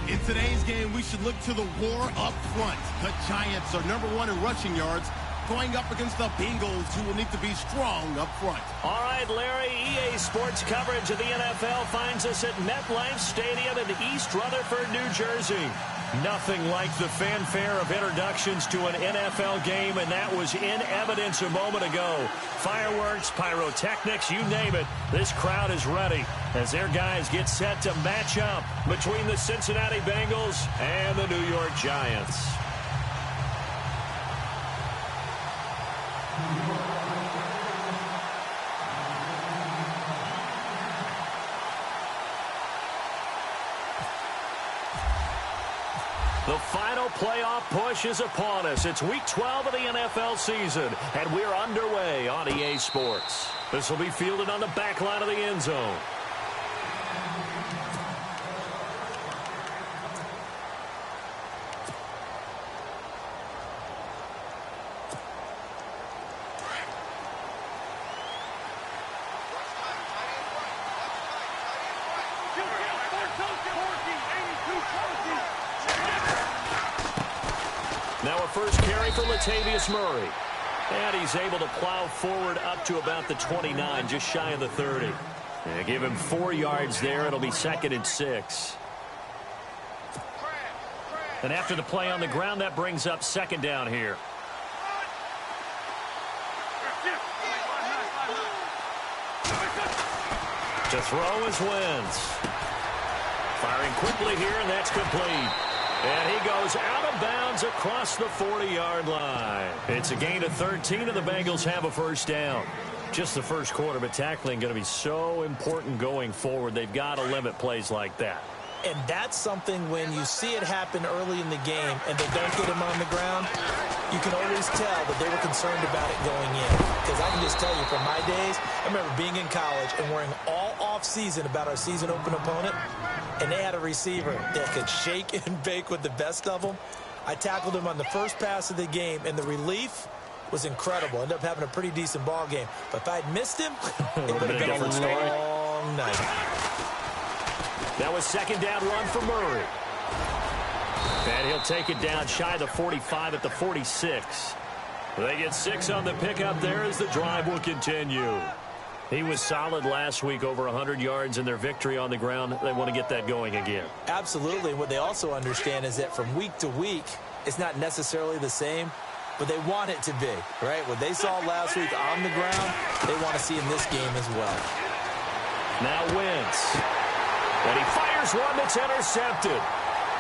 In today's game, we should look to the war up front. The Giants are #1 in rushing yards, going up against the Bengals, who will need to be strong up front. All right, Larry, EA Sports coverage of the NFL finds us at MetLife Stadium in East Rutherford, New Jersey. Nothing like the fanfare of introductions to an NFL game, and that was in evidence a moment ago. Fireworks, pyrotechnics, you name it. This crowd is ready as their guys get set to match up between the Cincinnati Bengals and the New York Giants. The final playoff push is upon us. It's Week 12 of the NFL season, and we're underway on EA Sports. This will be fielded on the back line of the end zone. Now a first carry for Latavius Murray. And he's able to plow forward up to about the 29, just shy of the 30. And give him 4 yards there. It'll be 2nd and 6. And after the play on the ground, that brings up 2nd down here. To throw is Wentz. Firing quickly here, and that's complete. And he goes out of bounds across the 40-yard line. It's a gain of 13, and the Bengals have a first down. Just the first quarter, but tackling going to be so important going forward. They've got to limit plays like that. And that's something when you see it happen early in the game and they don't get him on the ground, you can always tell that they were concerned about it going in. Because I can just tell you from my days, I remember being in college and worrying all off-season about our season open opponent, and they had a receiver that could shake and bake with the best of them. I tackled him on the first pass of the game, and the relief was incredible. Ended up having a pretty decent ball game. But if I'd missed him, it would have been a long night. That was 2nd down run for Murray. And he'll take it down shy of the 45 at the 46. They get 6 on the pickup there as the drive will continue. He was solid last week, over 100 yards in their victory on the ground. They want to get that going again. Absolutely. What they also understand is that from week to week, it's not necessarily the same, but they want it to be, right? What they saw last week on the ground, they want to see in this game as well. Now Wentz. And he fires one that's intercepted.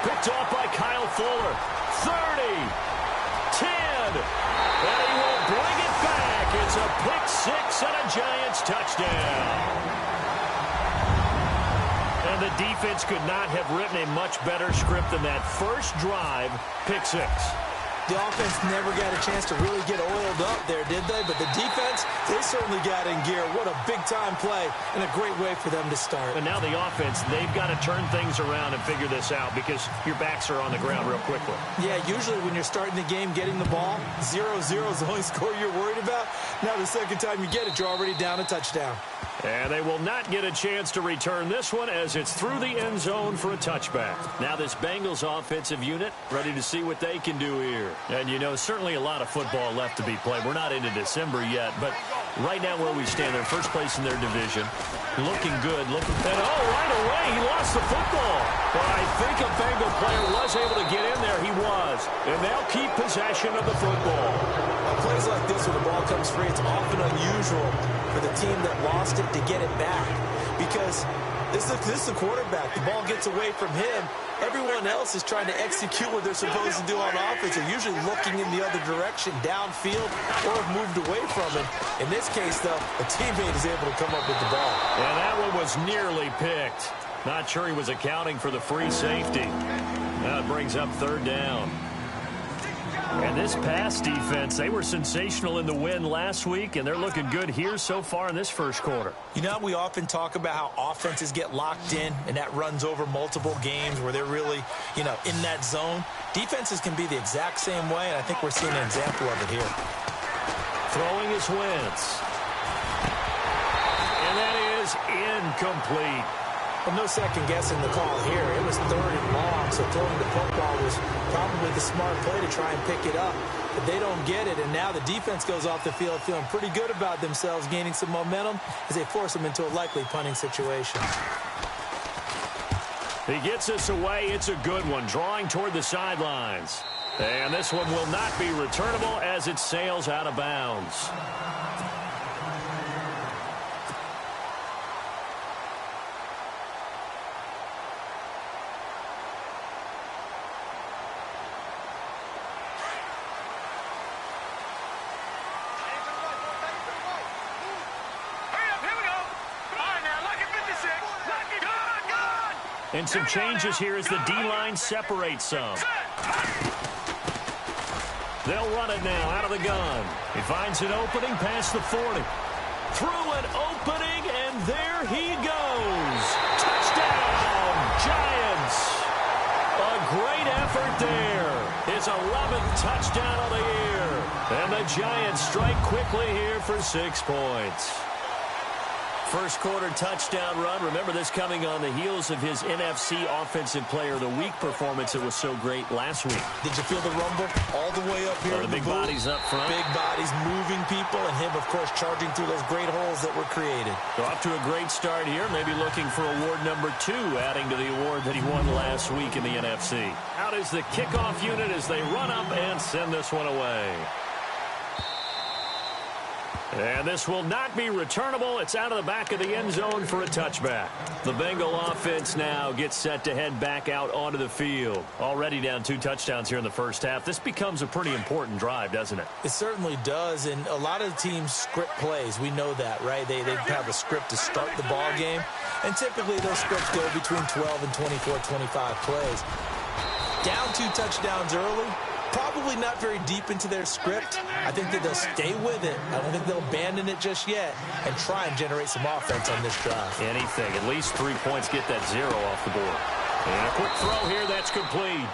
Picked off by Kyle Fuller. 30. 10. And he will bring it back. It's a pick 6 and a Giants touchdown. And the defense could not have written a much better script than that first drive, pick 6. The offense never got a chance to really get oiled up there, did they? But the defense, they certainly got in gear. What a big-time play and a great way for them to start. And now the offense, they've got to turn things around and figure this out because your backs are on the ground real quickly. Yeah, usually when you're starting the game getting the ball, 0-0 is the only score you're worried about. Now the second time you get it, you're already down a touchdown. And they will not get a chance to return this one as it's through the end zone for a touchback. Now this Bengals offensive unit ready to see what they can do here. And, you know, certainly a lot of football left to be played. We're not into December yet, but right now where we stand, they're first place in their division. Looking good. And, right away, he lost the football. But I think a Bengal player was able to get in there. He was. And they'll keep possession of the football. On plays like this, when the ball comes free, it's often unusual for the team that lost it to get it back. Because this is the quarterback. The ball gets away from him. Everyone else is trying to execute what they're supposed to do on offense. They're usually looking in the other direction, downfield, or have moved away from him. In this case, though, a teammate is able to come up with the ball. And that one was nearly picked. Not sure he was accounting for the free safety. Now it brings up 3rd down. And this pass defense, they were sensational in the win last week, and they're looking good here so far in this first quarter. You know, we often talk about how offenses get locked in, and that runs over multiple games where they're really, you know, in that zone. Defenses can be the exact same way, and I think we're seeing an example of it here. Throwing is Wentz. And that is incomplete. Well, no second guessing the call here. It was 3rd and long, so throwing the football was probably the smart play to try and pick it up. But they don't get it, and now the defense goes off the field feeling pretty good about themselves, gaining some momentum as they force them into a likely punting situation. He gets us away. It's a good one, drawing toward the sidelines. And this one will not be returnable as it sails out of bounds. And some changes here as the D-line separates some. They'll run it now out of the gun. He finds an opening past the 40. Through an opening, and there he goes. Touchdown, Giants. A great effort there. His 11th touchdown of the year. And the Giants strike quickly here for 6 points. First quarter touchdown run. Remember, this coming on the heels of his NFC Offensive Player of the Week performance that was so great last week. Did you feel the rumble all the way up here? The big bodies up front. Big bodies moving people, and him, of course, charging through those great holes that were created. So off to a great start here. Maybe looking for award number 2, adding to the award that he won last week in the NFC. Out is the kickoff unit as they run up and send this one away. And this will not be returnable. It's out of the back of the end zone for a touchback. The Bengal offense now gets set to head back out onto the field. Already down 2 touchdowns here in the first half. This becomes a pretty important drive, doesn't it? It certainly does, and a lot of teams script plays. We know that, right? They have a script to start the ball game, and typically those scripts go between 12 and 24, 25 plays. Down 2 touchdowns early. Probably not very deep into their script. I think that they'll stay with it. I don't think they'll abandon it just yet and try and generate some offense on this drive. Anything. At least 3 points, get that 0 off the board. And a quick throw here, that's complete.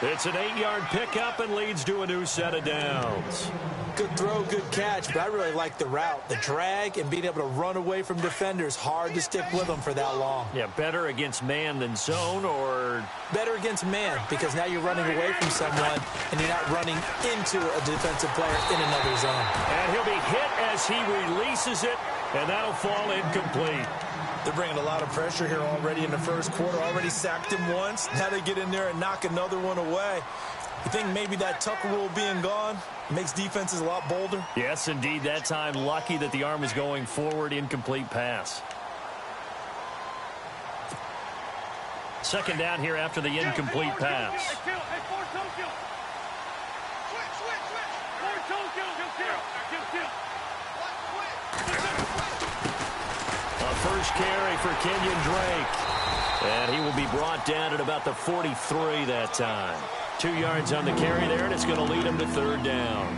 It's an 8-yard pickup and leads to a new set of downs. Good throw, good catch, but I really like the route. The drag and being able to run away from defenders. Hard to stick with them for that long. Yeah, better against man than zone, or... Better against man, because now you're running away from someone and you're not running into a defensive player in another zone. And he'll be hit as he releases it, and that'll fall incomplete. They're bringing a lot of pressure here already in the first quarter. Already sacked him once. Now they get in there and knock another one away. You think maybe that Tucker rule being gone makes defenses a lot bolder? Yes, indeed. That time, lucky that the arm was going forward. Incomplete pass. Second down here after the incomplete pass. First carry for Kenyon Drake. And he will be brought down at about the 43 that time. 2 yards on the carry there, and it's going to lead him to 3rd down.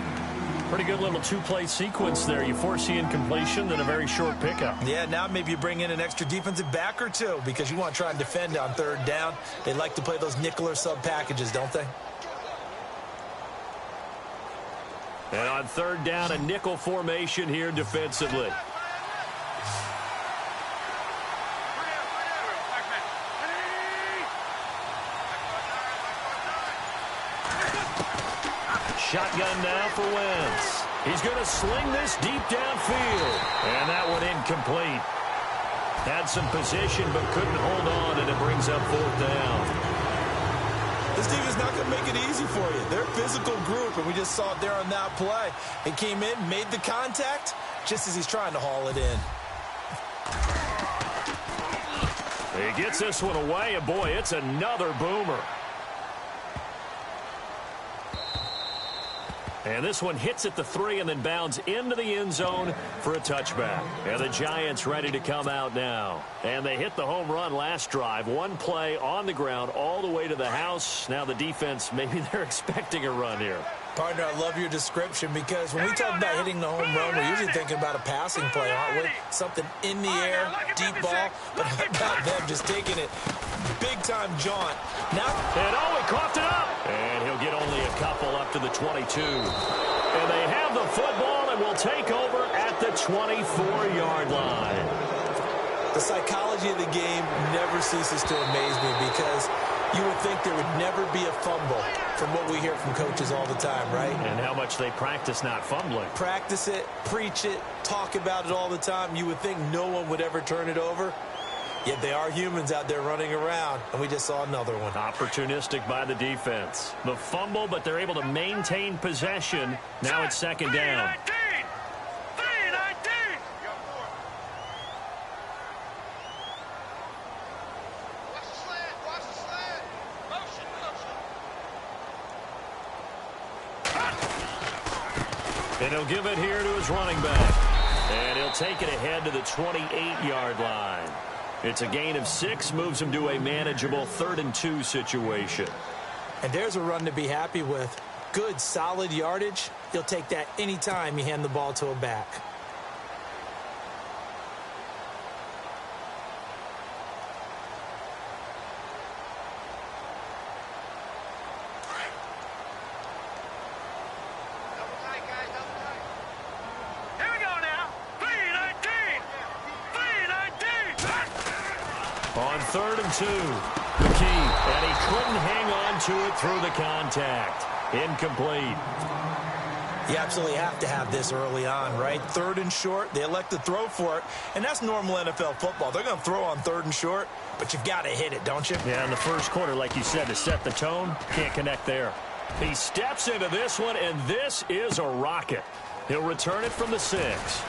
Pretty good little 2-play sequence there. You force the incompletion, then a very short pickup. Yeah, now maybe you bring in an extra defensive back or 2 because you want to try and defend on 3rd down. They like to play those nickel or sub packages, don't they? And on 3rd down, a nickel formation here defensively. Shotgun now for Wentz. He's going to sling this deep downfield. And that one incomplete. Had some position but couldn't hold on, and it brings up 4th down. This team is not going to make it easy for you. They're a physical group, and we just saw it there on that play. He came in, made the contact, just as he's trying to haul it in. He gets this one away, and boy, it's another boomer. And this one hits at the 3 and then bounds into the end zone for a touchback. And the Giants ready to come out now. And they hit the home run last drive. 1 play on the ground all the way to the house. Now the defense, maybe they're expecting a run here. Partner, I love your description because when we talk about hitting the home run, we're usually thinking about a passing play, aren't we? Something in the air, deep ball. But how about them just taking it big-time jaunt? Now, and he coughed it up. And he'll get only a couple up to the 22. And they have the football and will take over at the 24-yard line. The psychology of the game never ceases to amaze me because You would think there would never be a fumble from what we hear from coaches all the time, right? And how much they practice not fumbling. Practice it, preach it, talk about it all the time. You would think no one would ever turn it over. Yet they are humans out there running around, and we just saw another one. Opportunistic by the defense. The fumble, but they're able to maintain possession. Now it's second down. And he'll give it here to his running back. And he'll take it ahead to the 28-yard line. It's a gain of 6, moves him to a manageable 3rd and 2 situation. And there's a run to be happy with. Good, solid yardage. You'll take that anytime you hand the ball to a back. On 3rd and 2, the key, and he couldn't hang on to it through the contact. Incomplete. You absolutely have to have this early on, right? 3rd and short, they elect to throw for it, and that's normal NFL football. They're going to throw on 3rd and short, but you've got to hit it, don't you? Yeah, in the first quarter, like you said, to set the tone, can't connect there. He steps into this one, and this is a rocket. He'll return it from the 6.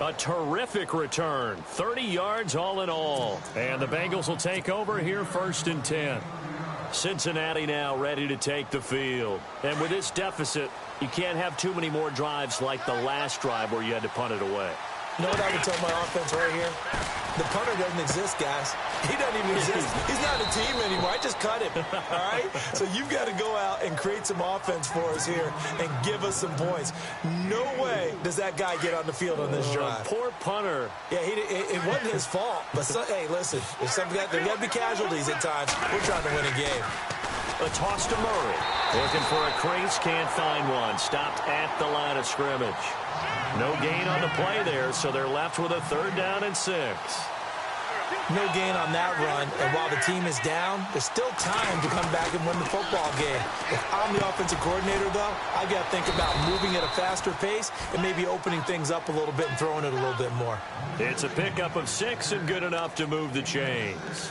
A terrific return. 30 yards all in all. And the Bengals will take over here 1st and 10. Cincinnati now ready to take the field. And with this deficit, you can't have too many more drives like the last drive where you had to punt it away. You know what I would tell my offense right here? The punter doesn't exist, guys. He doesn't even exist. He's not a team anymore. I just cut him, all right? So you've got to go out and create some offense for us here and give us some points. No way does that guy get on the field on this drive. Poor punter. Yeah, it wasn't his fault. But, hey, listen, if there got to be casualties at times. We're trying to win a game. A toss to Murray. Looking for a crease, can't find one. Stopped at the line of scrimmage. No gain on the play there, so they're left with a 3rd down and 6. No gain on that run, and while the team is down, there's still time to come back and win the football game. If I'm the offensive coordinator, though, I've got to think about moving at a faster pace and maybe opening things up a little bit and throwing it a little bit more. It's a pickup of 6 and good enough to move the chains.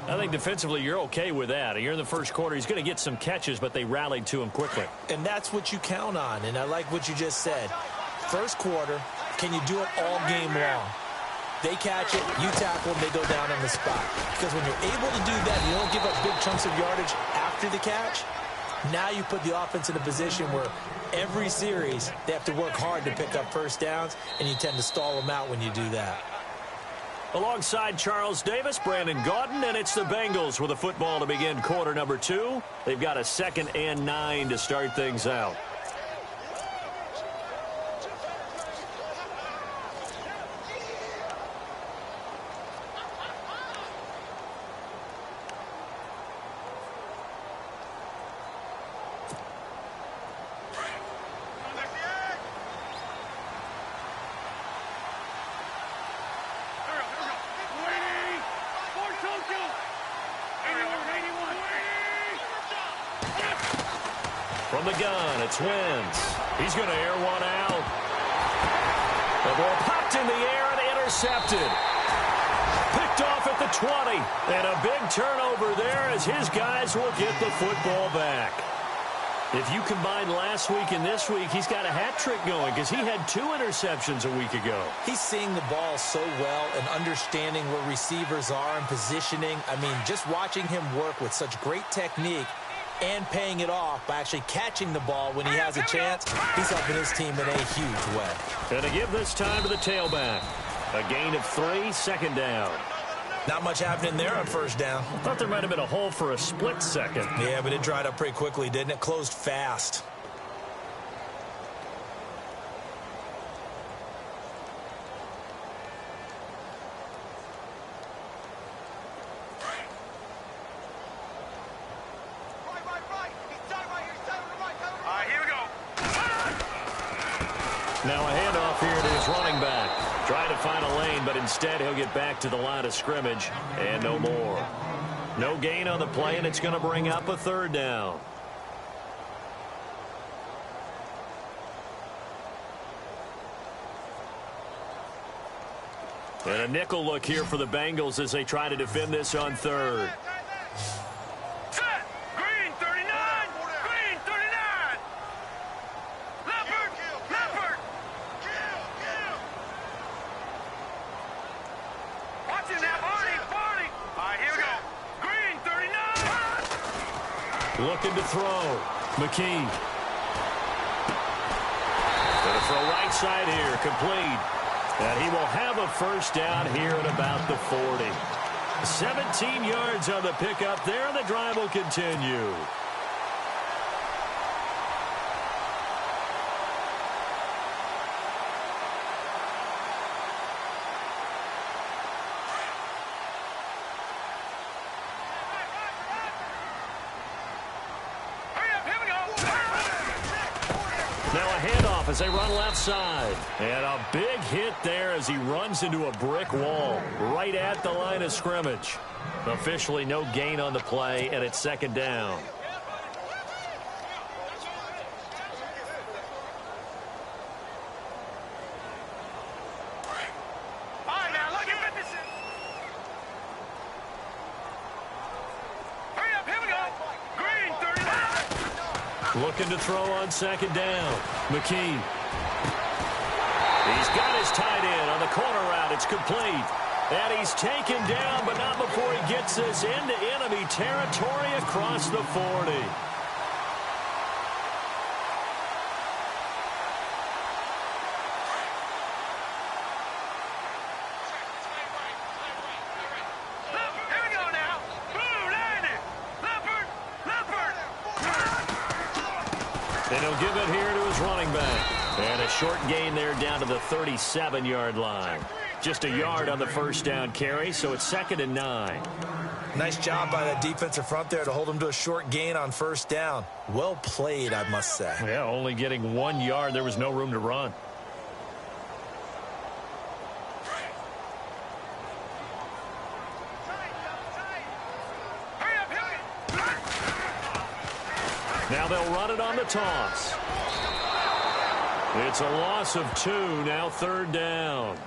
I think defensively you're okay with that. Here in the first quarter, he's going to get some catches, but they rallied to him quickly. And that's what you count on, and I like what you just said. First quarter, can you do it all game long? They catch it, you tackle them, they go down on the spot. Because when you're able to do that, you don't give up big chunks of yardage after the catch. Now you put the offense in a position where every series they have to work hard to pick up first downs, and you tend to stall them out when you do that. Alongside Charles Davis, Brandon Gaudin, and it's the Bengals with a football to begin quarter number 2. They've got a 2nd and 9 to start things out. From the gun, it's Wentz. He's going to air one out. The ball popped in the air and intercepted. Picked off at the 20. And a big turnover there as his guys will get the football back. If you combine last week and this week, he's got a hat trick going because he had 2 interceptions a week ago. He's seeing the ball so well and understanding where receivers are and positioning. I mean, just watching him work with such great technique and paying it off by actually catching the ball when he has a chance, he's helping his team in a huge way. And to give this time to the tailback. A gain of 3, 2nd down. Not much happening there on first down. Thought there might have been a hole for a split second. Yeah, but it dried up pretty quickly, didn't it? Closed fast. Now a handoff here to his running back. Trying to find a lane, but instead he'll get back to the line of scrimmage and no more. No gain on the play, and it's going to bring up a third down. And a nickel look here for the Bengals as they try to defend this on third. Looking to throw. McKee. Going to throw right side here. Complete. And he will have a first down here at about the 40. 17 yards on the pickup there, and the drive will continue. As they run left side. And a big hit there as he runs into a brick wall right at the line of scrimmage. Officially no gain on the play, and it's second down. Looking to throw on second down. McKee. He's got his tight end on the corner route. It's complete. And he's taken down, but not before he gets this into enemy territory across the 40. And he'll give it here to his running back. And a short gain there down to the 37-yard line. Just a yard on the first down carry, so it's 2nd and 9. Nice job by that defensive front there to hold him to a short gain on first down. Well played, I must say. Yeah, only getting 1 yard. There was no room to run. Now they'll run it on the toss. It's a loss of 2, now 3rd down.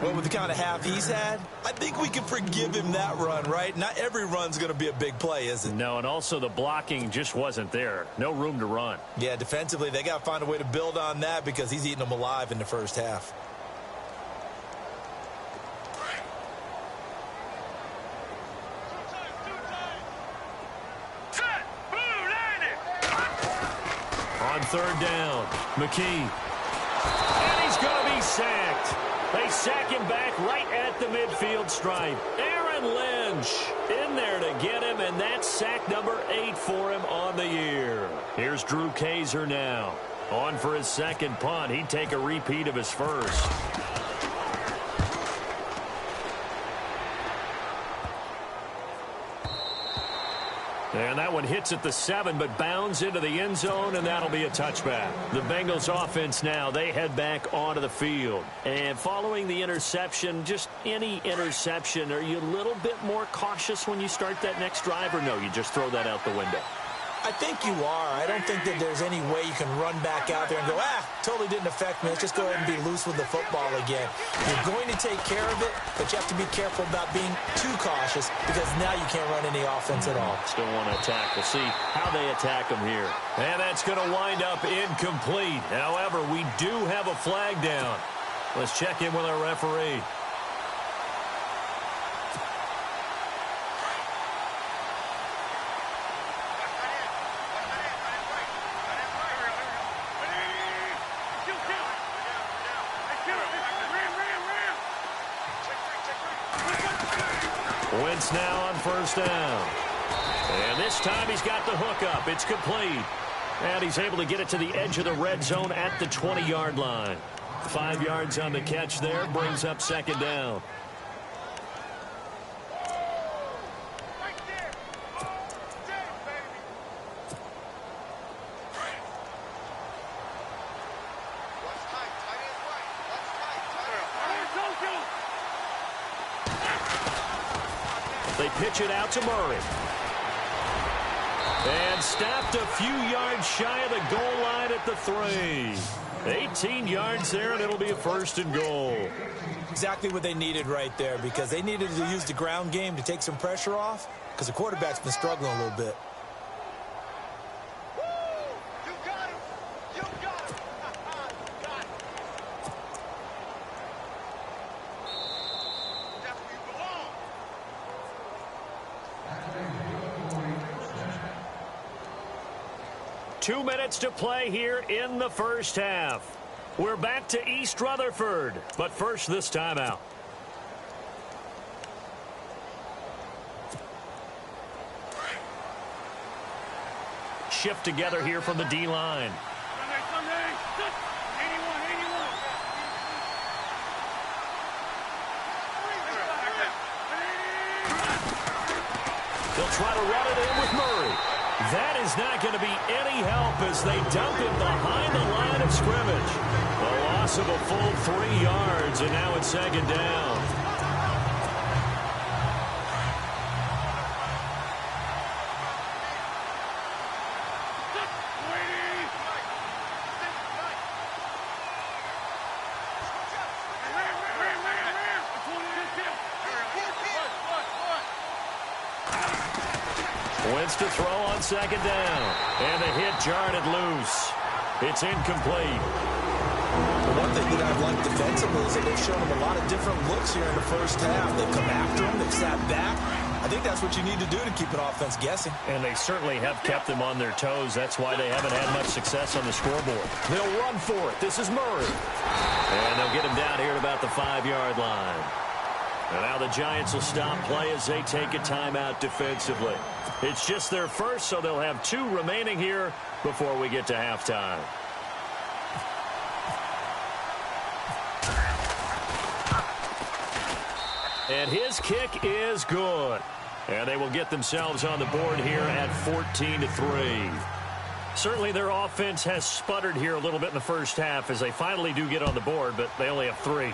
Well, with the kind of half he's had, I think we can forgive him that run, right? Not every run's going to be a big play, is it? No, and also the blocking just wasn't there. No room to run. Yeah, defensively, they got to find a way to build on that because he's eating them alive in the first half. On 3rd down, McKee. And he's going to be sacked. They sack him back right at the midfield stripe. Aaron Lynch in there to get him, and that's sack number 8 for him on the year. Here's Drew Kaiser now. On for his second punt. He'd take a repeat of his first. And that one hits at the 7, but bounds into the end zone, and that'll be a touchback. The Bengals offense now, they head back onto the field. And following the interception, just any interception, are you a little bit more cautious when you start that next drive, or no, you just throw that out the window? I think you are. I don't think that there's any way you can run back out there and go, totally didn't affect me. Let's just go ahead and be loose with the football again. You're going to take care of it, but you have to be careful about being too cautious because now you can't run any offense at all. Still want to attack. We'll see how they attack them here. And that's going to wind up incomplete. However, we do have a flag down. Let's check in with our referee. Wentz now on first down. And this time he's got the hook up. It's complete. And he's able to get it to the edge of the red zone at the 20-yard line. 5 yards on the catch there, brings up second down. They pitch it out to Murray. And stopped a few yards shy of the goal line at the 3. 18 yards there, and it'll be a 1st and goal. Exactly what they needed right there, because they needed to use the ground game to take some pressure off, because the quarterback's been struggling a little bit. You got him! You got him! Got him! That's where you belong! 2 minutes to play here in the first half. We're back to East Rutherford, but first this timeout. Shift together here from the D-line. They'll try to run it in with Murray. That is not going to be any help as they dump it behind the line of scrimmage. A loss of a full 3 yards, and now it's 2nd down. Wentz to throw on 2nd down. And the hit jarred it loose. It's incomplete. One thing that I've liked defensively is that they've shown them a lot of different looks here in the first half. They've come after them. They've sat back. I think that's what you need to do to keep an offense guessing. And they certainly have kept them on their toes. That's why they haven't had much success on the scoreboard. They'll run for it. This is Murray. And they'll get him down here at about the 5-yard line. And now the Giants will stop play as they take a timeout defensively. It's just their first, so they'll have 2 remaining here before we get to halftime. And his kick is good. And they will get themselves on the board here at 14-3. Certainly their offense has sputtered here a little bit in the first half as they finally do get on the board, but they only have 3.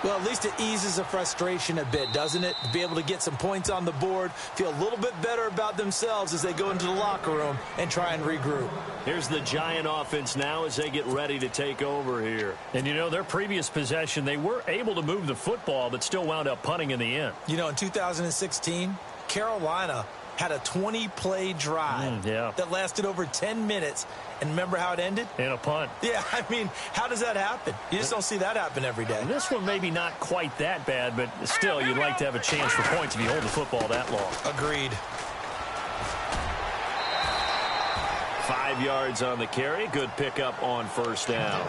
Well, at least it eases the frustration a bit, doesn't it? To be able to get some points on the board, feel a little bit better about themselves as they go into the locker room and try and regroup. Here's the Giant offense now as they get ready to take over here. And, you know, their previous possession, they were able to move the football but still wound up punting in the end. You know, in 2016, Carolina had a 20-play drive that lasted over 10 minutes. And remember how it ended? In a punt. Yeah, I mean, how does that happen? You just don't see that happen every day. This one maybe not quite that bad, but still, you'd like to have a chance for points if you hold the football that long. Agreed. 5 yards on the carry. Good pickup on 1st down.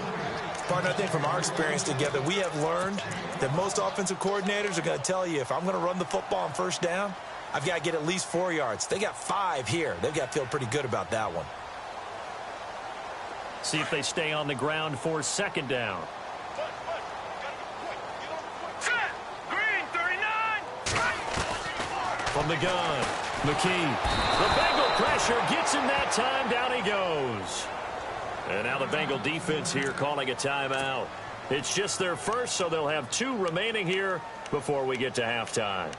Partner, I think from our experience together, we have learned that most offensive coordinators are going to tell you, if I'm going to run the football on 1st down, I've got to get at least 4 yards. They got 5 here. They've got to feel pretty good about that one. See if they stay on the ground for 2nd down. Green, 39! From the gun, McKee. The Bengal pressure gets him that time. Down he goes. And now the Bengal defense here calling a timeout. It's just their first, so they'll have 2 remaining here before we get to halftime.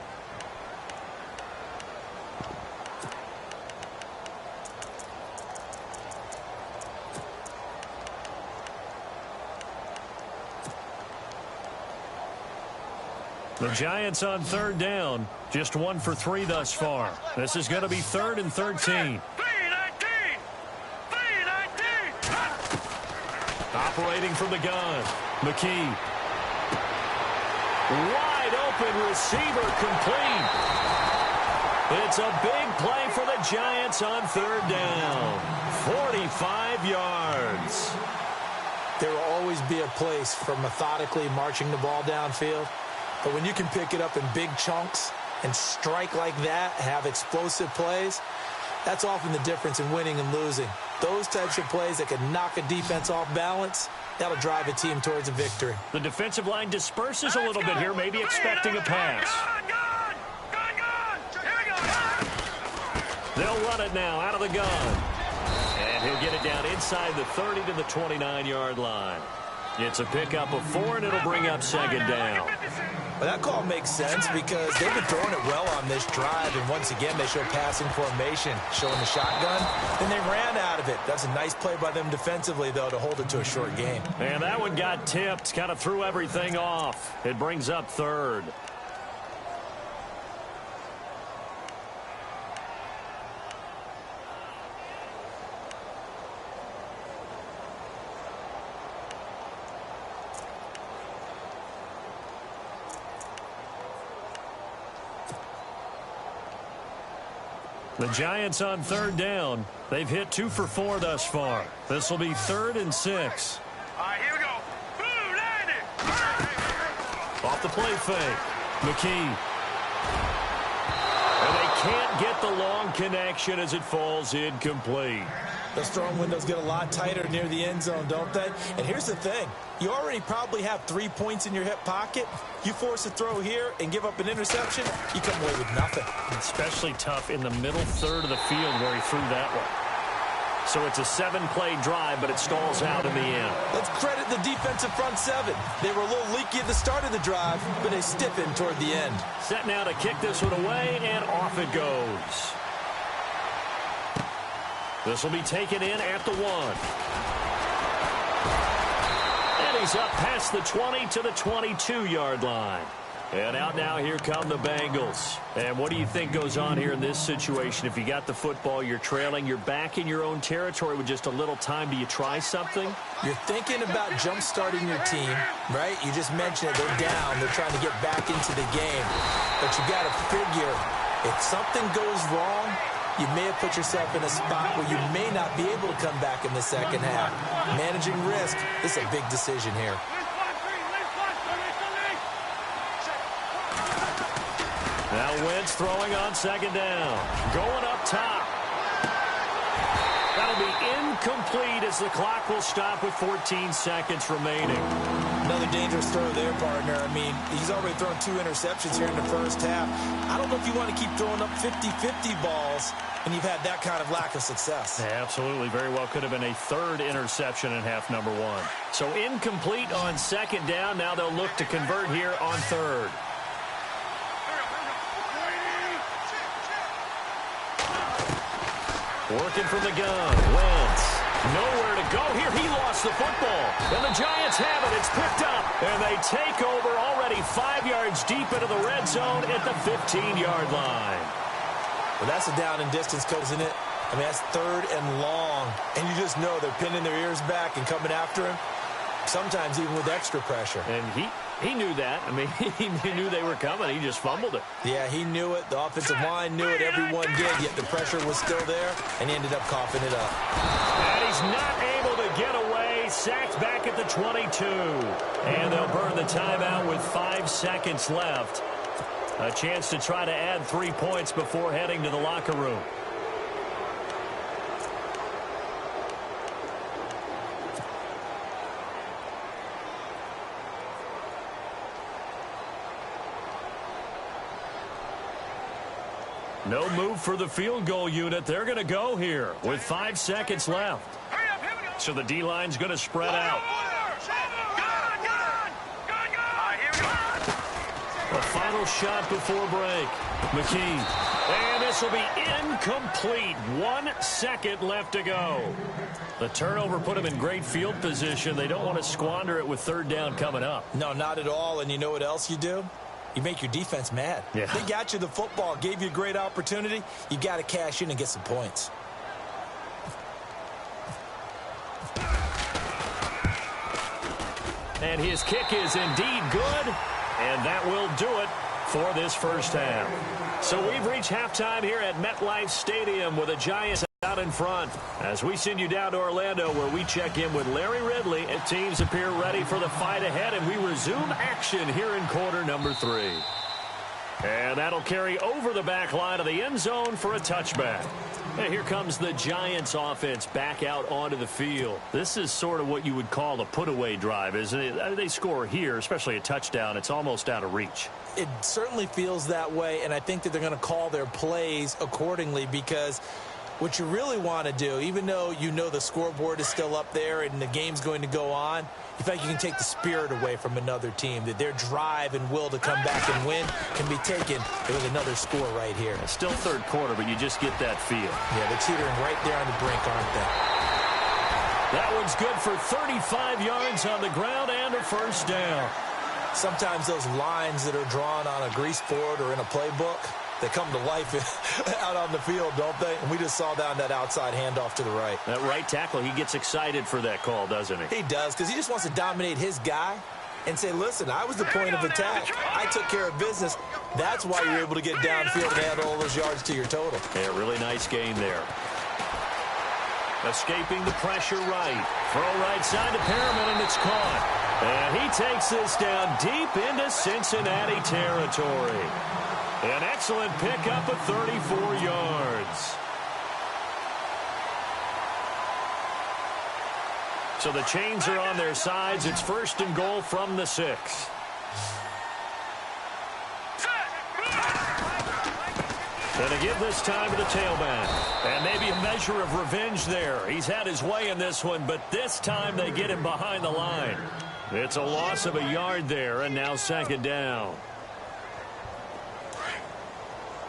The Giants on 3rd down. Just 1 for 3 thus far. This is going to be 3rd and 13. Operating from the gun. McKee. Wide open receiver complete. It's a big play for the Giants on 3rd down. 45 yards. There will always be a place for methodically marching the ball downfield. But when you can pick it up in big chunks and strike like that, have explosive plays, that's often the difference in winning and losing. Those types of plays that can knock a defense off balance, that'll drive a team towards a victory. The defensive line disperses a little bit here, maybe expecting a pass. They'll run it now out of the gun. And he'll get it down inside the 30 to the 29-yard line. It's a pickup of 4, and it'll bring up 2nd down. Well, that call makes sense because they've been throwing it well on this drive, and once again, they show passing formation, showing the shotgun. Then they ran out of it. That's a nice play by them defensively, though, to hold it to a short game. And that one got tipped, kind of threw everything off. It brings up third. The Giants on third down. They've hit 2 for 4 thus far. This will be 3rd and 6. All right, here we go. Boom, landed. Off the play fake. McKee. And they can't get the long connection as it falls incomplete. Those throwing windows get a lot tighter near the end zone, don't they? And here's the thing. You already probably have 3 points in your hip pocket. You force a throw here and give up an interception, you come away with nothing. Especially tough in the middle third of the field where he threw that one. So it's a 7-play drive, but it stalls out in the end. Let's credit the defensive front 7. They were a little leaky at the start of the drive, but they stiffened toward the end. Set now to kick this one away, and off it goes. This will be taken in at the 1. And he's up past the 20 to the 22-yard line. And out now, here come the Bengals. And what do you think goes on here in this situation? If you got the football, you're trailing, you're back in your own territory with just a little time. Do you try something? You're thinking about jump-starting your team, right? You just mentioned it. They're down. They're trying to get back into the game. But you got to figure, if something goes wrong, you may have put yourself in a spot where you may not be able to come back in the second half. Managing risk is a big decision here. Now Wentz throwing on second down. Going up top. That'll be incomplete as the clock will stop with 14 seconds remaining. Another dangerous throw there, partner. I mean, he's already thrown 2 interceptions here in the first half. I don't know if you want to keep throwing up 50-50 balls when you've had that kind of lack of success. Yeah, absolutely. Very well could have been a 3rd interception in half number 1. So incomplete on second down. Now they'll look to convert here on 3rd. Working from the gun. Wentz. Nowhere to go here. He lost the football. And the Giants have it. It's picked up. And they take over already 5 yards deep into the red zone at the 15-yard line. Well, that's a down and distance, coach, isn't it? I mean, that's 3rd and long. And you just know they're pinning their ears back and coming after him, sometimes even with extra pressure. And he knew that. I mean, he knew they were coming. He just fumbled it. Yeah, he knew it. The offensive line knew it. Everyone did, yet the pressure was still there, and he ended up coughing it up. And he's not able to get away. Sacked back at the 22. And they'll burn the timeout with 5 seconds left. A chance to try to add 3 points before heading to the locker room. No move for the field goal unit. They're going to go here with 5 seconds left. So the D-line's going to spread out. A final shot before break. McKee. And this will be incomplete. 1 second left to go. The turnover put them in great field position. They don't want to squander it with 3rd down coming up. No, not at all. And you know what else you do? You make your defense mad. Yeah. They got you the football, gave you a great opportunity. You got to cash in and get some points. And his kick is indeed good. And that will do it for this first half. So we've reached halftime here at MetLife Stadium with the Giants out in front. As we send you down to Orlando where we check in with Larry Ridley, and teams appear ready for the fight ahead, and we resume action here in quarter number 3. And that'll carry over the back line of the end zone for a touchback. And here comes the Giants offense back out onto the field. This is sort of what you would call a put-away drive, isn't it? They score here, especially a touchdown. It's almost out of reach. It certainly feels that way, and I think that they're going to call their plays accordingly because What you really want to do, even though you know the scoreboard is still up there and the game's going to go on, you think you can take the spirit away from another team, that their drive and will to come back and win can be taken with another score right here. It's still third quarter, but you just get that feel. Yeah, they're teetering right there on the brink, aren't they? That one's good for 35 yards on the ground and a first down. Sometimes those lines that are drawn on a grease board or in a playbook, they come to life out on the field, don't they? And we just saw down that outside handoff to the right. That right tackle, he gets excited for that call, doesn't he? He does, because he just wants to dominate his guy and say, listen, I was the point of attack. I took care of business. That's why you're able to get downfield and add all those yards to your total. Yeah, really nice game there. Escaping the pressure right. Throw right side to Perriman, and it's caught. And he takes this down deep into Cincinnati territory. An excellent pickup of 34 yards. So the chains are on their sides. It's first and goal from the 6. Going to give this time to the tailback. And maybe a measure of revenge there. He's had his way in this one, but this time they get him behind the line. It's a loss of a yard there, and now second down.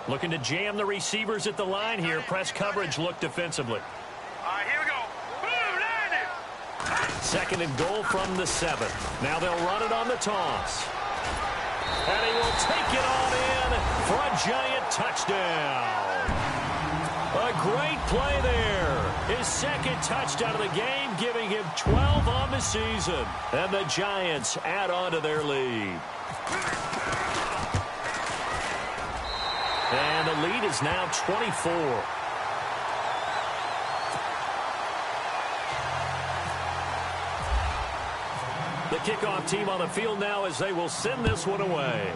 Looking to jam the receivers at the line here. Press coverage look defensively. All right, here we go. Boom, Second and goal from the 7. Now they'll run it on the toss. And he will take it on in for a giant touchdown. A great play there. His second touchdown of the game, giving him 12 on the season. And the Giants add on to their lead. And the lead is now 24. The kickoff team on the field now as they will send this one away.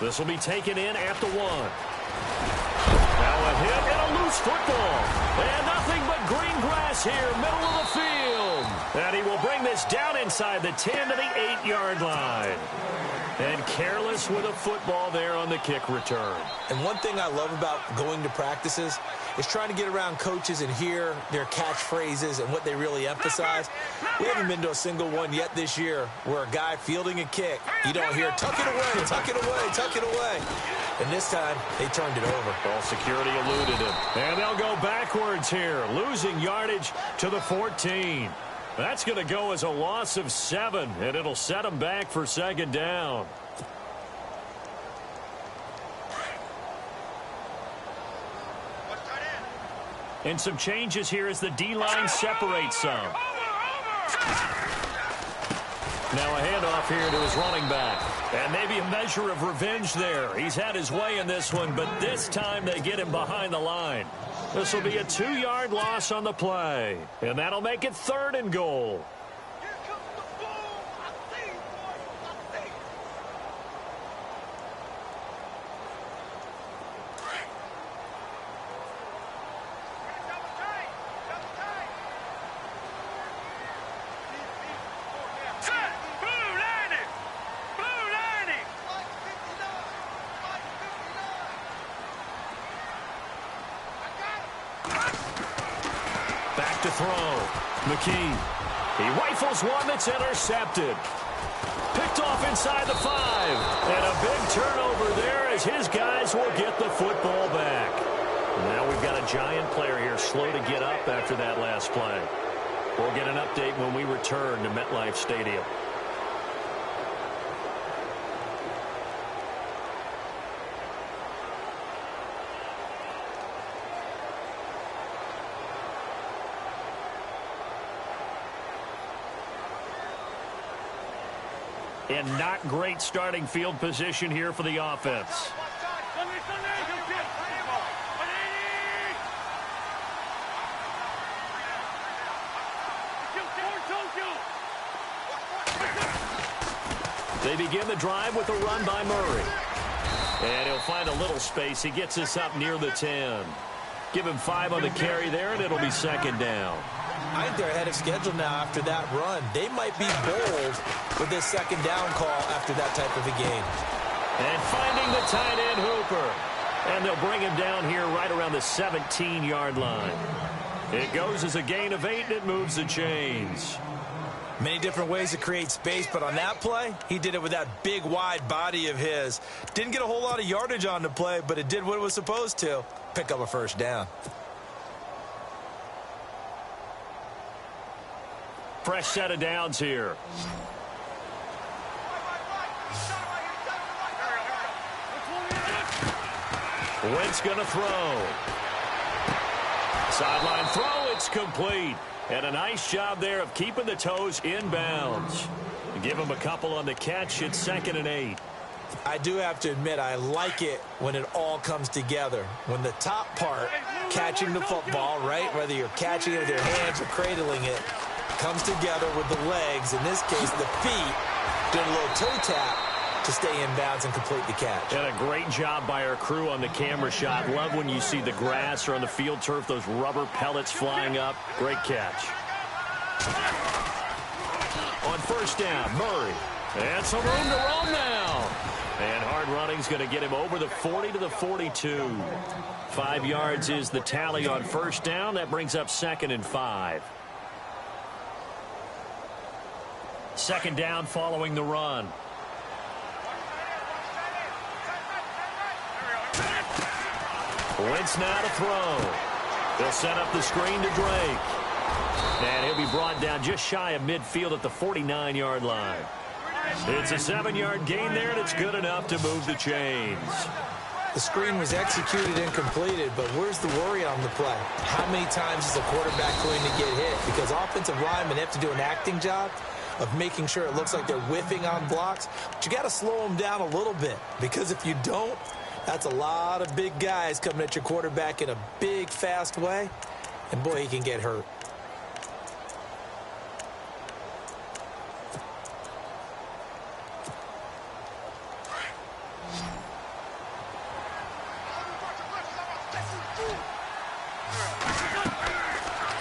This will be taken in at the 1. Now a hit and a loose football. And nothing but green grass here, middle of the field. And he will bring this down inside the 10 to the 8-yard line. And careless with a football there on the kick return. And one thing I love about going to practices is trying to get around coaches and hear their catchphrases and what they really emphasize. We haven't been to a single one yet this year where a guy fielding a kick, you don't hear, tuck it away, tuck it away, tuck it away. And this time, they turned it over. Ball security eluded him. And they'll go backwards here, losing yardage to the 14. That's going to go as a loss of 7, and it'll set them back for second down. And some changes here as the D-line separates some. Now a handoff here to his running back. And maybe a measure of revenge there. He's had his way in this one, but this time they get him behind the line. This will be a 2-yard loss on the play. And that'll make it third and goal. Here comes the boom. I see, boys. I see. Double tight. Double tight. Set. Blue landing. Blue landing. Like 59. Like 59. Back to throw. McKee. He rifles one that's intercepted. Picked off inside the 5. And a big turnover there as his guys will get the football back. Now we've got a Giant player here slow to get up after that last play. We'll get an update when we return to MetLife Stadium. And not great starting field position here for the offense. They begin the drive with a run by Murray. And he'll find a little space. He gets us up near the 10. Give him 5 on the carry there, and it'll be second down. I think they're ahead of schedule now after that run. They might be bold with this second down call after that type of a game. And finding the tight end Hooper. And they'll bring him down here right around the 17-yard line. It goes as a gain of 8, and it moves the chains. Many different ways to create space, but on that play, he did it with that big, wide body of his. Didn't get a whole lot of yardage on the play, but it did what it was supposed to. Pick up a first down. Fresh set of downs here. Wentz going to throw. Sideline throw, it's complete. And a nice job there of keeping the toes in bounds. Give him a couple on the catch. It's 2nd and 8. I do have to admit, I like it when it all comes together. When the top part, catching the football, right, whether you're catching it with your hands or cradling it, comes together with the legs, in this case the feet, doing a little toe tap to stay in bounds and complete the catch. And a great job by our crew on the camera shot. Love when you see the grass or on the field turf, those rubber pellets flying up. Great catch. On first down, Murray. And some room to roam now. And hard running's going to get him over the 40 to the 42. 5 yards is the tally on first down. That brings up 2nd and 5. 2nd down following the run. Wentz now to throw. They'll set up the screen to Drake. And he'll be brought down just shy of midfield at the 49-yard line. It's a 7-yard gain there, and it's good enough to move the chains. The screen was executed and completed, but where's the worry on the play? How many times is a quarterback going to get hit? Because offensive linemen have to do an acting job of making sure it looks like they're whiffing on blocks. But you got to slow them down a little bit, because if you don't, that's a lot of big guys coming at your quarterback in a big, fast way. And, boy, he can get hurt.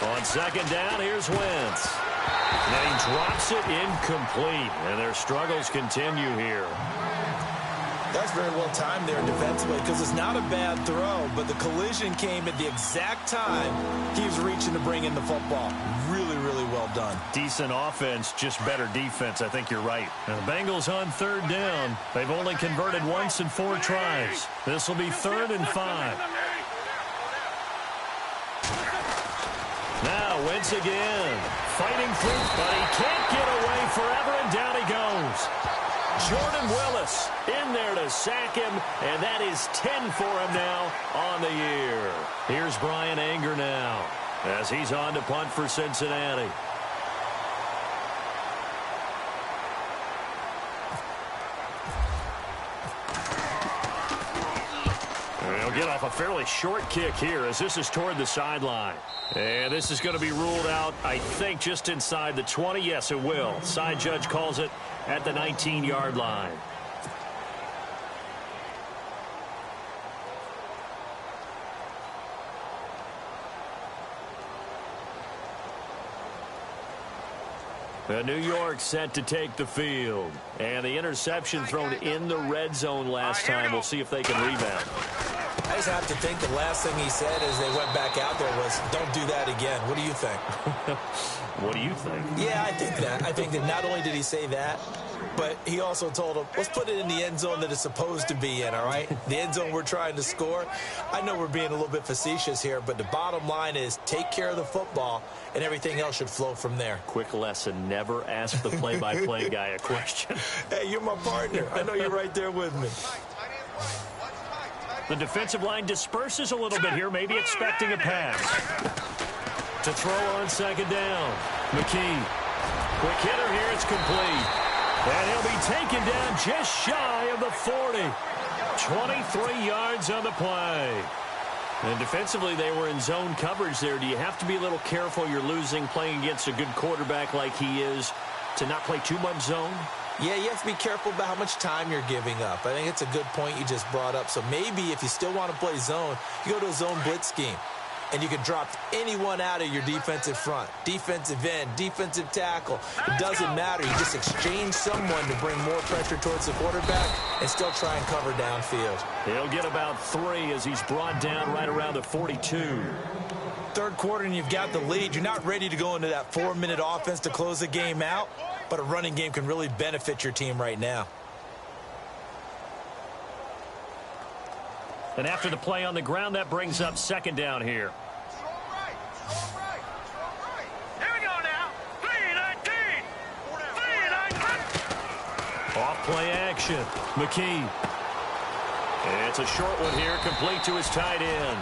On 2nd down, here's Wentz. And he drops it incomplete. And their struggles continue here. That's very well timed there defensively, because it's not a bad throw, but the collision came at the exact time he was reaching to bring in the football. Really, really well done. Decent offense, just better defense. I think you're right. And the Bengals on 3rd down. They've only converted once in 4 tries. This will be 3rd and 5. Now Wentz again. Fighting through, but he can't get away forever, and down he goes. Jordan Willis in there to sack him, and that is 10 for him now on the year. Here's Brian Anger now as he's on to punt for Cincinnati. He'll get off a fairly short kick here as this is toward the sideline. And this is going to be ruled out, I think, just inside the 20. Yes, it will. Side judge calls it at the 19-yard line. New York set to take the field. And the interception thrown in the red zone last time. We'll see if they can rebound. I just have to think the last thing he said as they went back out there was, don't do that again. What do you think? What do you think? Yeah, I think that. I think that not only did he say that, but he also told him, let's put it in the end zone that it's supposed to be in, all right? The end zone we're trying to score. I know we're being a little bit facetious here, but the bottom line is take care of the football, and everything else should flow from there. Quick lesson, never ask the play-by-play guy a question. Hey, you're my partner. I know you're right there with me. The defensive line disperses a little bit here, maybe expecting a pass. To throw on 2nd down. McKee. Quick hitter here, it's complete. And he'll be taken down just shy of the 40. 23 yards on the play. And defensively, they were in zone coverage there. Do you have to be a little careful? You're losing playing against a good quarterback like he is to not play too much zone? Yeah, you have to be careful about how much time you're giving up. I think it's a good point you just brought up. So maybe if you still want to play zone, you go to a zone blitz scheme. and you can drop anyone out of your defensive front. Defensive end, defensive tackle. It doesn't matter. You just exchange someone to bring more pressure towards the quarterback and still try and cover downfield. He'll get about 3 as he's brought down right around the 42. Third quarter and you've got the lead. You're not ready to go into that 4-minute offense to close the game out, but a running game can really benefit your team right now. And after the play on the ground, that brings up second down here. Strong right. Strong right. Strong right. Here we go now. 3-19. 3-19. Off play action. McKee. It's a short one here, complete to his tight end.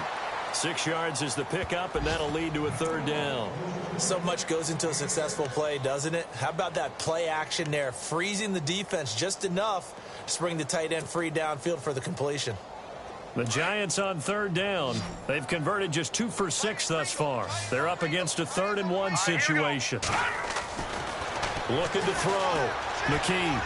6 yards is the pickup, and that'll lead to a third down. So much goes into a successful play, doesn't it? How about that play action there, freezing the defense just enough to bring the tight end free downfield for the completion. The Giants on third down. They've converted just 2 for 6 thus far. They're up against a 3rd-and-1 situation. Looking to throw. McKee.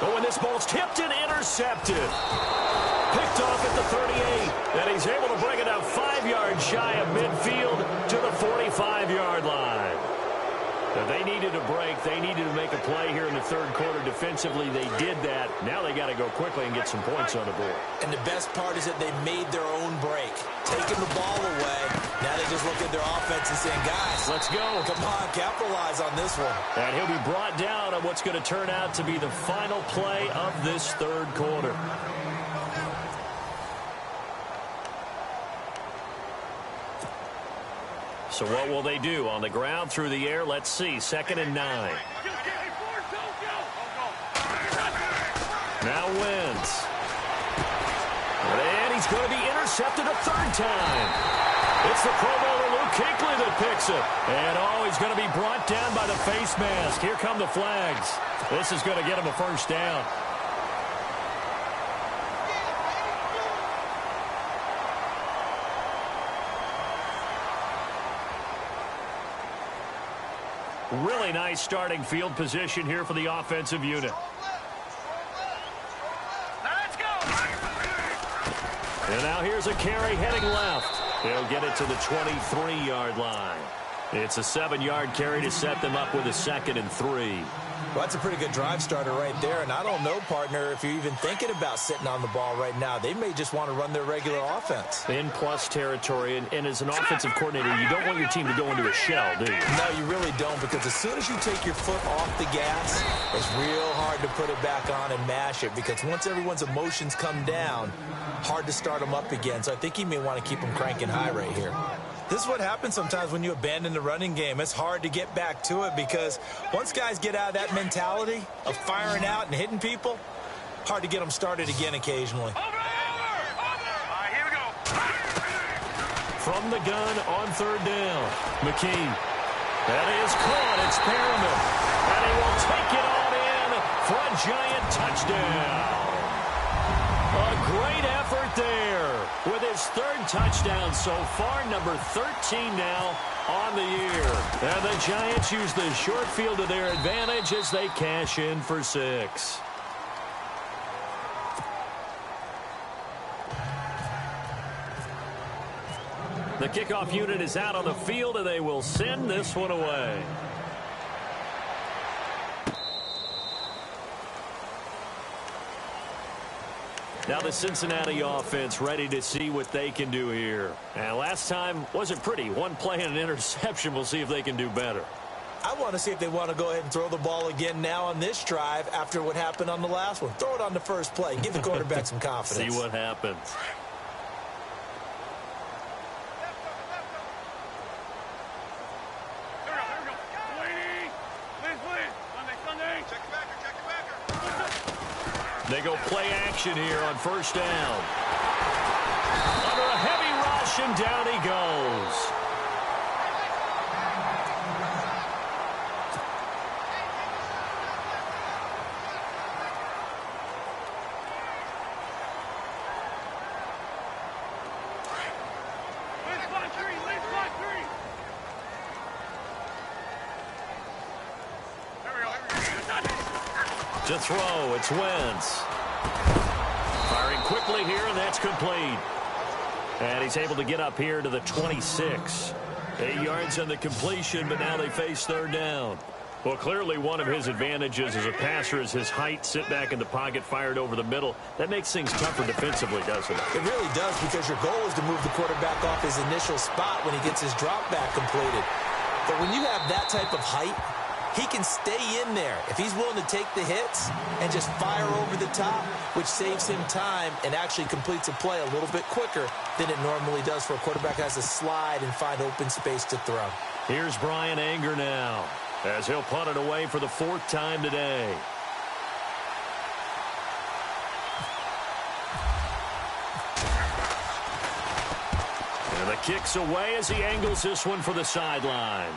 Oh, and this ball's tipped and intercepted. Picked off at the 38. And he's able to bring it out 5 yards shy of midfield to the 45-yard line. They needed a break. They needed to make a play here in the third quarter defensively. They did that. Now they got to go quickly and get some points on the board. And the best part is that they made their own break, taking the ball away. Now they just look at their offense and saying, guys, let's go. Come on, capitalize on this one. And he'll be brought down on what's going to turn out to be the final play of this third quarter. So what will they do? On the ground, through the air? Let's see. 2nd and 9. Now Wentz. And he's going to be intercepted a 3rd time. It's the Pro Bowler Luke Kuechly that picks it. And, he's going to be brought down by the face mask. Here come the flags. This is going to get him a first down. Really nice starting field position here for the offensive unit. And now here's a carry heading left. He'll get it to the 23-yard line. It's a 7-yard carry to set them up with a 2nd and 3. Well, that's a pretty good drive starter right there. And I don't know, partner, if you're even thinking about sitting on the ball right now. They may just want to run their regular offense. In plus territory, and as an offensive coordinator, you don't want your team to go into a shell, do you? No, you really don't, because as soon as you take your foot off the gas, it's real hard to put it back on and mash it, because once everyone's emotions come down, hard to start them up again. So I think you may want to keep them cranking high right here. This is what happens sometimes when you abandon the running game. It's hard to get back to it because once guys get out of that mentality of firing out and hitting people, hard to get them started again occasionally. Over! All right, here we go. From the gun on third down, McKee. That is caught. It's Perriman. And he will take it on in for a Giant touchdown. A great effort there with his 3rd touchdown so far, number 13 now on the year. And the Giants use the short field to their advantage as they cash in for 6. The kickoff unit is out on the field, and they will send this one away. Now the Cincinnati offense ready to see what they can do here. And last time wasn't pretty. One play and an interception. We'll see if they can do better. I want to see if they want to go ahead and throw the ball again now on this drive after what happened on the last one. Throw it on the first play. Give the quarterback some confidence. See what happens. They go play action here on first down. Under a heavy rush, and down he goes. To throw, it's Wentz. Firing quickly here, and that's complete. And he's able to get up here to the 26. 8 yards on the completion, but now they face third down. Well, clearly one of his advantages as a passer is his height. Sit back in the pocket, fired over the middle. That makes things tougher defensively, doesn't it? It really does, because your goal is to move the quarterback off his initial spot when he gets his drop back completed. But when you have that type of height, he can stay in there if he's willing to take the hits and just fire over the top, which saves him time and actually completes a play a little bit quicker than it normally does for a quarterback who has to slide and find open space to throw. Here's Brian Anger now, as he'll punt it away for the 4th time today. And the kick's away as he angles this one for the sideline.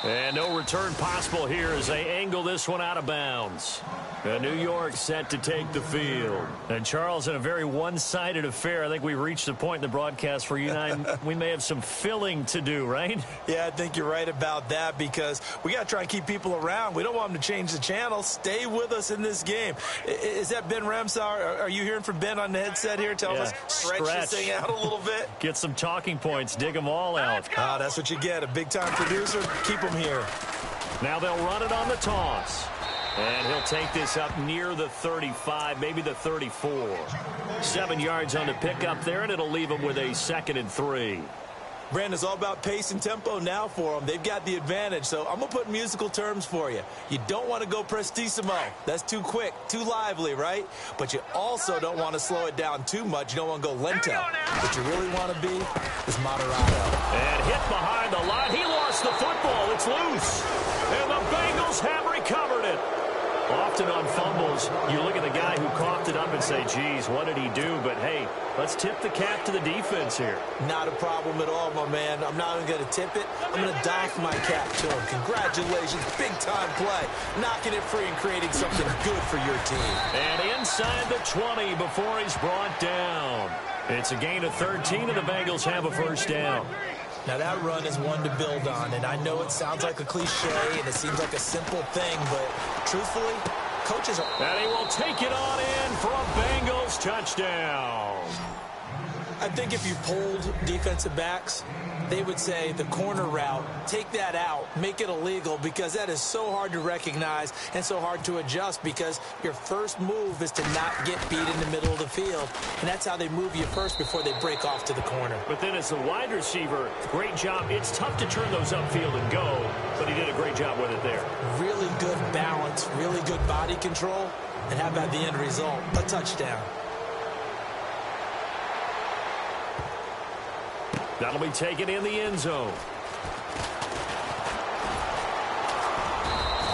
And no return possible here as they angle this one out of bounds. And New York set to take the field. And, Charles, in a very one-sided affair, I think we reached the point in the broadcast where you and I, we may have some filling to do, right? Yeah, I think you're right about that, because we got to try and keep people around. We don't want them to change the channel. Stay with us in this game. Is that Ben Ramsauer? Are you hearing from Ben on the headset here telling us stretch this thing out a little bit? Get some talking points. Dig them all out. Ah, that's what you get. A big-time producer. Keep them here. Now they'll run it on the toss. And he'll take this up near the 35, maybe the 34. 7 yards on the pickup there, and it'll leave him with a 2nd and 3. Brandon, it's all about pace and tempo now for them. They've got the advantage, so I'm going to put musical terms for you. You don't want to go prestissimo. That's too quick, too lively, right? But you also don't want to slow it down too much. You don't want to go lento. What you really want to be is moderato. And hit behind the line. He lost the football. It's loose. And the Bengals have recovered it. Often on fumbles, you look at the guy who coughed it up and say, geez, what did he do? But, hey, let's tip the cap to the defense here. Not a problem at all, my man. I'm not even going to tip it. I'm going to doff my cap to him. Congratulations. Big-time play. Knocking it free and creating something good for your team. And inside the 20 before he's brought down. It's a gain of 13, and the Bengals have a first down. Now, that run is one to build on, and I know it sounds like a cliche, and it seems like a simple thing, but truthfully, coaches are... And he will take it on in for a Bengals touchdown. I think if you polled defensive backs, they would say the corner route, take that out, make it illegal, because that is so hard to recognize and so hard to adjust, because your first move is to not get beat in the middle of the field, and that's how they move you first before they break off to the corner. But then as a wide receiver, great job. It's tough to turn those upfield and go, but he did a great job with it there. Really good balance, really good body control, and how about the end result? A touchdown. That'll be taken in the end zone.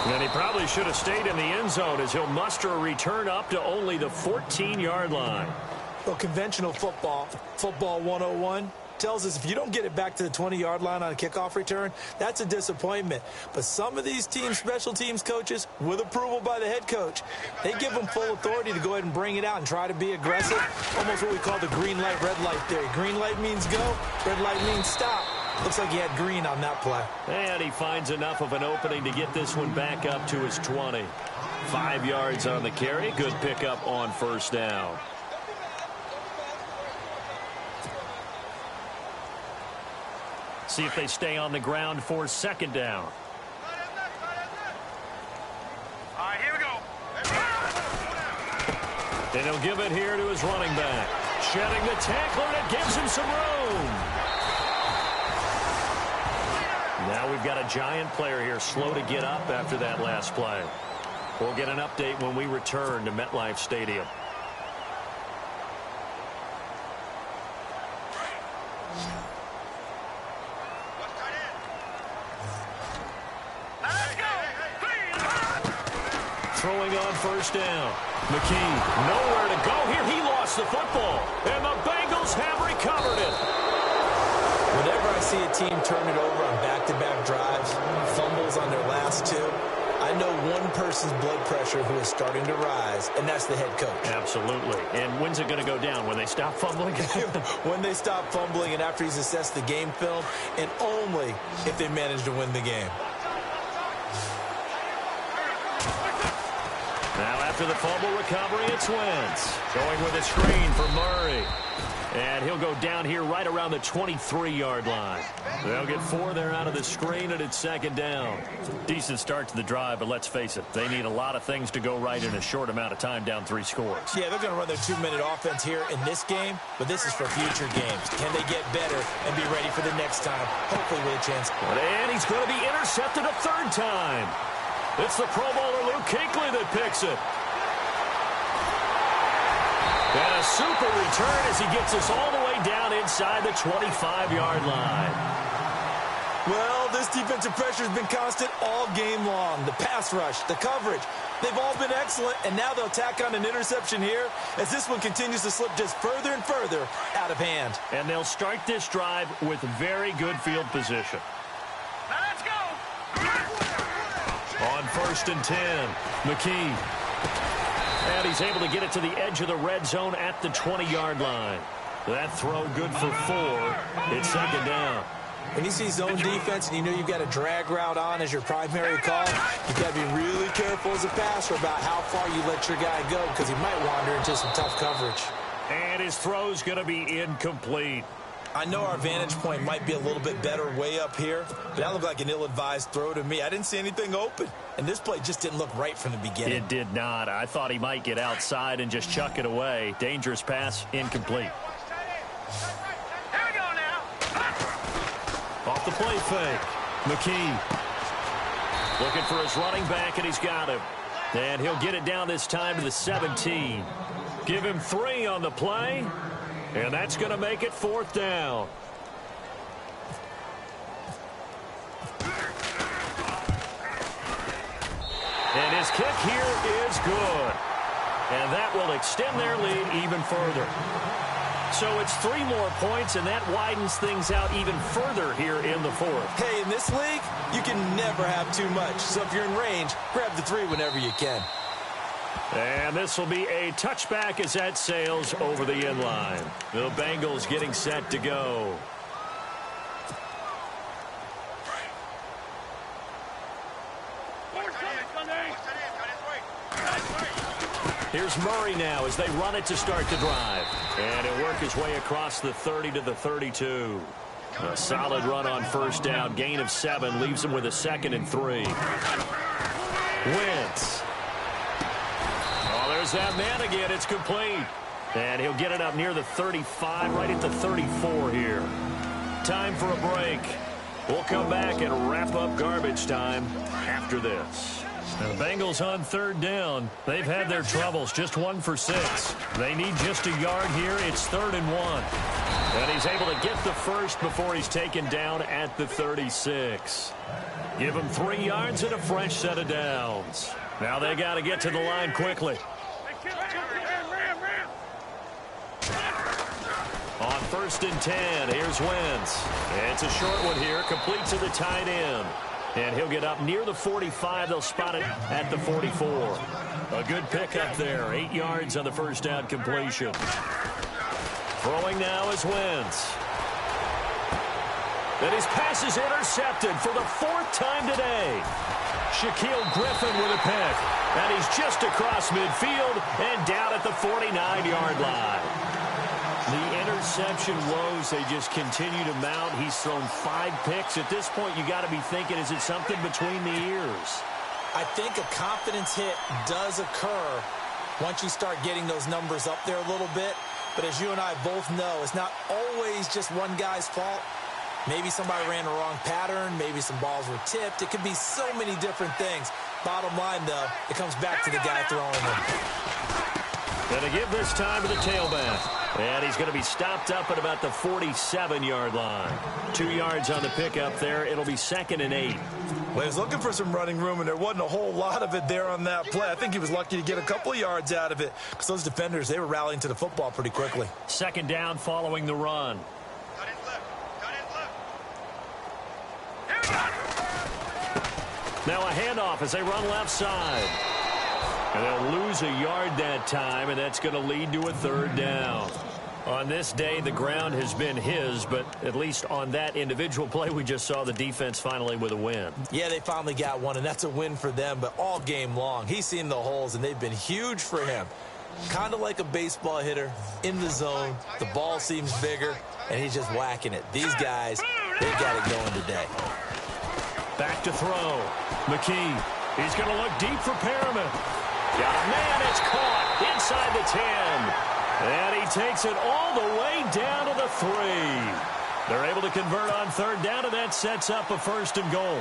And he probably should have stayed in the end zone, as he'll muster a return up to only the 14-yard line. Well, conventional football 101, tells us if you don't get it back to the 20-yard line on a kickoff return, that's a disappointment. But some of these teams, special teams coaches, with approval by the head coach, they give them full authority to go ahead and bring it out and try to be aggressive. Almost what we call the green light, red light theory. Green light means go, red light means stop. Looks like he had green on that play. And he finds enough of an opening to get this one back up to his 20. 5 yards on the carry. Good pickup on first down. See if they stay on the ground for second down. All right, here we go. And he'll give it here to his running back. Shedding the tackler, and it gives him some room. Now we've got a giant player here, slow to get up after that last play. We'll get an update when we return to MetLife Stadium. Throwing on first down. McKee, nowhere to go here. He lost the football, and the Bengals have recovered it. Whenever I see a team turn it over on back-to-back drives, fumbles on their last two, I know one person's blood pressure who is starting to rise, and that's the head coach. Absolutely. And when's it going to go down? When they stop fumbling? When they stop fumbling and after he's assessed the game film, and only if they manage to win the game. Now after the fumble recovery, it's Wentz. Going with a screen for Murray. And he'll go down here right around the 23-yard line. They'll get 4 there out of the screen, and it's second down. Decent start to the drive, but let's face it, they need a lot of things to go right in a short amount of time, down 3 scores. Yeah, they're going to run their 2-minute offense here in this game, but this is for future games. Can they get better and be ready for the next time? Hopefully with a chance. And he's going to be intercepted a 3rd time. It's the Pro Bowler Luke Kuechly that picks it. And a super return as he gets us all the way down inside the 25-yard line. Well, this defensive pressure has been constant all game long. The pass rush, the coverage, they've all been excellent, and now they'll tack on an interception here as this one continues to slip just further and further out of hand. And they'll start this drive with very good field position. Now let's go. On 1st and 10, McKee. And he's able to get it to the edge of the red zone at the 20-yard line. That throw good for 4. It's second down. When you see zone defense and you know you've got a drag route on as your primary call, you've got to be really careful as a passer about how far you let your guy go because he might wander into some tough coverage. And his throw's going to be incomplete. I know our vantage point might be a little bit better way up here, but that looked like an ill-advised throw to me. I didn't see anything open, and this play just didn't look right from the beginning. It did not. I thought he might get outside and just chuck it away. Dangerous pass, incomplete. Here we go now. Off the play fake. McKee looking for his running back, and he's got him. And he'll get it down this time to the 17. Give him 3 on the play. And that's going to make it 4th down. And his kick here is good. And that will extend their lead even further. So it's 3 more points, and that widens things out even further here in the 4th. Hey, in this league, you can never have too much. So if you're in range, grab the 3 whenever you can. And this will be a touchback as that sails over the inline. The Bengals getting set to go. Here's Murray now as they run it to start the drive. And he'll work his way across the 30 to the 32. A solid run on 1st down. Gain of 7 leaves him with a 2nd and 3. Wentz. There's that man again. It's complete. And he'll get it up near the 35, right at the 34 here. Time for a break. We'll come back and wrap up garbage time after this. Now the Bengals on 3rd down. They've had their troubles. Just 1 for 6. They need just a yard here. It's 3rd and 1. And he's able to get the first before he's taken down at the 36. Give him 3 yards and a fresh set of downs. Now they got to get to the line quickly. On 1st and 10, here's Wentz. It's a short one here, complete to the tight end. And he'll get up near the 45. They'll spot it at the 44. A good pickup there, 8 yards on the 1st down completion. Throwing now is Wentz. And his pass is intercepted for the 4th time today. Shaquille Griffin with a pick. And he's just across midfield and down at the 49-yard line. The interception woes, they just continue to mount. He's thrown 5 picks. At this point, you got to be thinking, is it something between the ears? I think a confidence hit does occur once you start getting those numbers up there a little bit. But as you and I both know, it's not always just one guy's fault. Maybe somebody ran the wrong pattern. Maybe some balls were tipped. It could be so many different things. Bottom line, though, it comes back to the guy throwing them. Going to give this time to the tailback. And he's going to be stopped up at about the 47-yard line. 2 yards on the pickup there. It'll be 2nd and 8. Well, he was looking for some running room, and there wasn't a whole lot of it there on that play. I think he was lucky to get a couple of yards out of it because those defenders, they were rallying to the football pretty quickly. 2nd down following the run. Now a handoff as they run left side. And they'll lose a yard that time, and that's going to lead to a 3rd down. On this day, the ground has been his, but at least on that individual play, we just saw the defense finally with a win. Yeah, they finally got one, and that's a win for them, but all game long, he's seen the holes, and they've been huge for him. Kind of like a baseball hitter in the zone. The ball seems bigger, and he's just whacking it. These guys, they've got it going today. Back to throw. McKee. He's going to look deep for Perriman. Got a man. It's caught inside the 10. And he takes it all the way down to the 3. They're able to convert on third down, and that sets up a 1st and goal.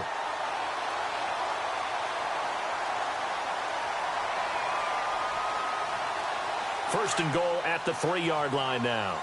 First and goal at the 3-yard line now.